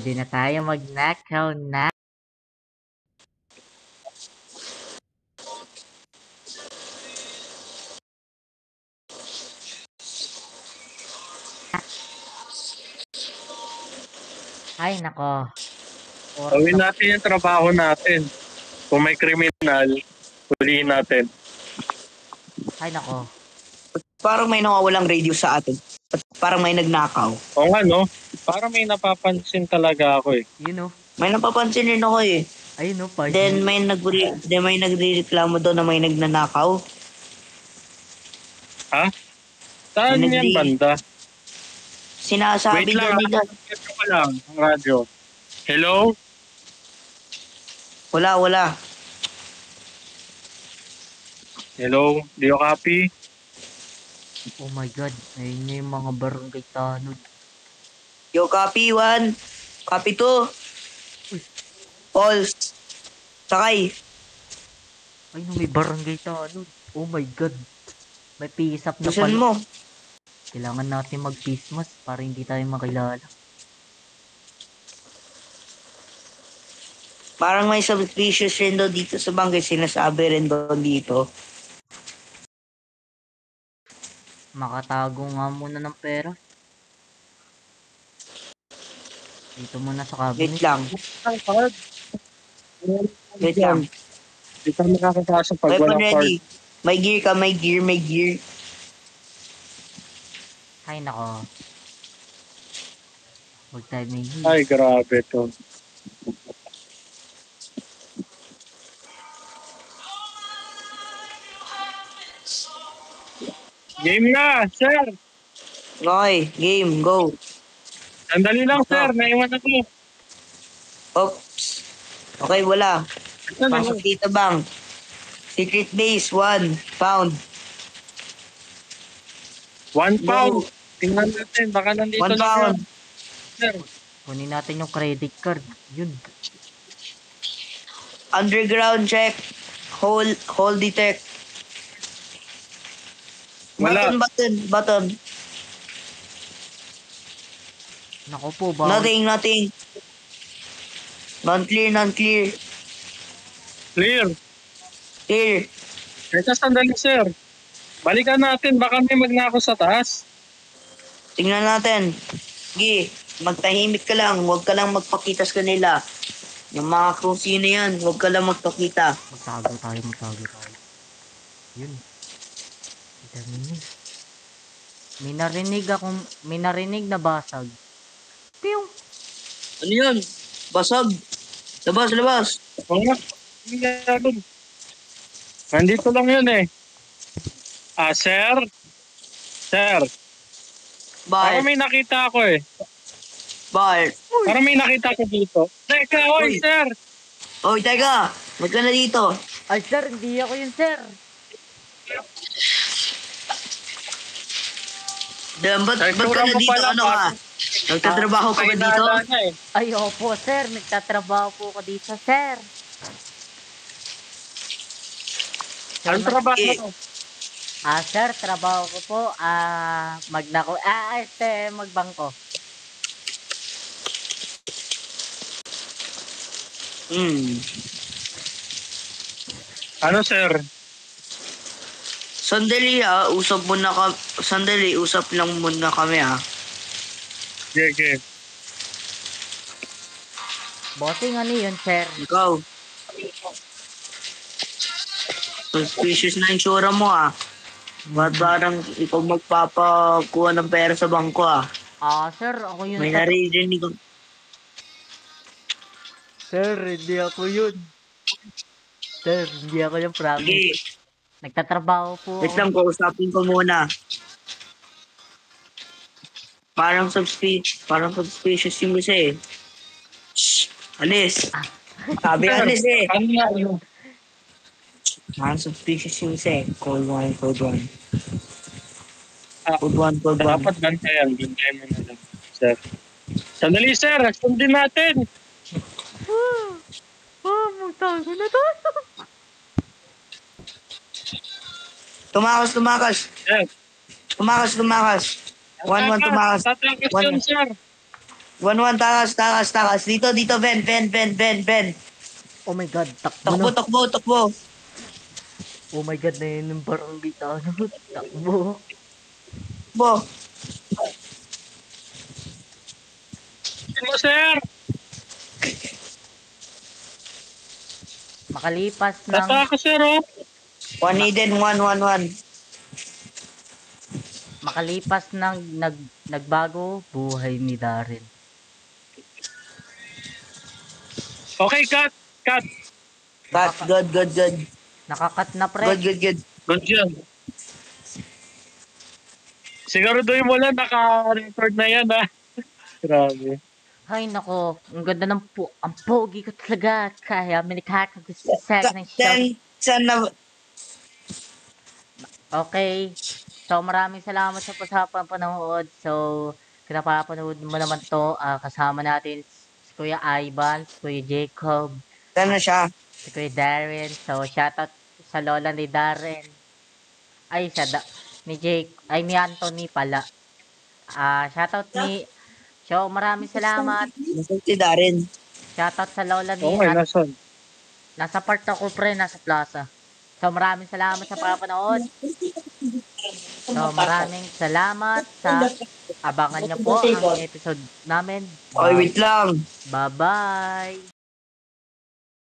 Pwede na tayo magnakaw na. Ay, nako. Gawin natin yung trabaho natin. Kung may kriminal, huliin natin. Ay, nako. Parang may nawawalang radio sa atin. Parang may nagnakaw. O nga, no? Parang may napapansin talaga ako eh. You know. May napapansin rin ako eh. Ayun, no, pag... Then may nagrereklamo daw na may nagnanakaw. Ha? Saan yan banda? Sinasabi Wait lang, daw nila. ito ko lang, ang radyo. Hello? Wala. Hello? Do you copy? Oh my God. Ayun na yung mga barangay tanod. Yo, copy 1. Copy 2. Pulse. Sakay. Ay, no, may barangay tanod. Oh my God. May peace up na Listen mo. Kailangan natin mag-peace mask para hindi tayo makilala. Parang may suspicious rin daw dito sa bangkay. Sinasabi rin daw dito. Makatago nga muna ng pera. Dito muna sa cabinet. Wait lang. Wait lang. Hindi ka makakapasok pag Weapon walang ready. card. May gear ka, may gear. Ay, nako. Huwag tayo may heat. Ay, grabe to. Game na, sir! Okay, game, go. Sandali lang, sir. Naiwan ako. Oops. Okay, wala. Saan Pasok ako? dito bang. Secret base, 1 pound. 1 pound. Tingnan natin. Baka nandito 1 lang pound. yan. Sir. Kunin natin yung credit card. Yun. Underground check. Hold detect. Wala. Button. Nako po, bawal. Nothing. Non-clear. Clear. Clear. Teka, sandali, sir. Balikan natin. Baka may magnako sa taas. Tingnan natin. Sige, magtahimik ka lang. Huwag ka lang magpakita sa kanila. Yung mga kung sino yan, huwag ka lang magpakita. Magtago tayo. Yun. Dami yun. May narinig na basag. Pew! Ano yan? Basag. Labas. Oo nga. Hindi nga doon. Nandito lang yun eh. Sir? Sir. Parang Bakit? may nakita ako eh. Bakit? Parang may nakita ko dito. Teka, oy, Uy. sir! Oy, teka. Ba't ka na dito? Ay, sir, hindi ako yun, sir. Ba't ka Itsura na mo dito? pala, Ano ka? Nagtatrabaho ka ba dito? Pahinala niya eh. Ay, opo, sir. Nagtatrabaho po ko dito, sir. Ang trabaho eh. mo? Sir, trabaho ko po. Magbangko. Ano, sir? Sandali usap lang muna kami Sige. Bossing, ano yun, sir? Ikaw. Suspicious na yung tsura mo Ba't parang ikaw magpapakuha ng pera sa bangko Sir, ako yun. May naririnig ko. Sir, hindi ako yun. Sir, hindi ako yung promise. Sige, Nagtatrabaho po wait ako. lang, kausapin ko muna. Parang suspicious yung isa eh. Shh! Alis! Sabi alis eh. Ano nga yun? Parang suspicious yung isa eh. Code 1. Code 1. Dapat bantayan mo na lang, sir. Sandali, sir. Sundin natin. Magtago na to. Tumakas. Sir. Tumakas. 1-1 tumakas. Tatakas yun, sir. 1-1, takas. Dito, Ben. Oh my God, Takbo, takbo. Oh my God, na yun yung barangay tanod. Takbo. Bo. Sino, sir? Makalipas ng... Nata ako, sir, oh. 1 hidden, 1. Makalipas ng nagbago buhay ni Darren. Okay, cut. Cut, good. Nakakat na pre. Good. Good yan. Siguraduhin mo lang naka-record na yan, ha. Grabe. Ay nako, ang ganda ng ang pogi ko talaga. Kaya minikakagusto ng show. Sana, Okay. So maraming salamat sa panood. So pinapapanood mo naman to. Kasama natin si Kuya Ivan, si Kuya Jacob, sana siya. si Kuya Darren. So shoutout sa lola ni Darren. Ay, ni Jake. Ay, ni Anthony pala. Shoutout ni... So, maraming salamat. Nasaan si Darren? Shoutout sa lola ni... Okay, nasan? Nasa part ako, pre. Nasa plaza. So, maraming salamat sa papanood. So, maraming salamat sa... Abangan niyo po ang episode namin. Oy, wait lang. Bye-bye.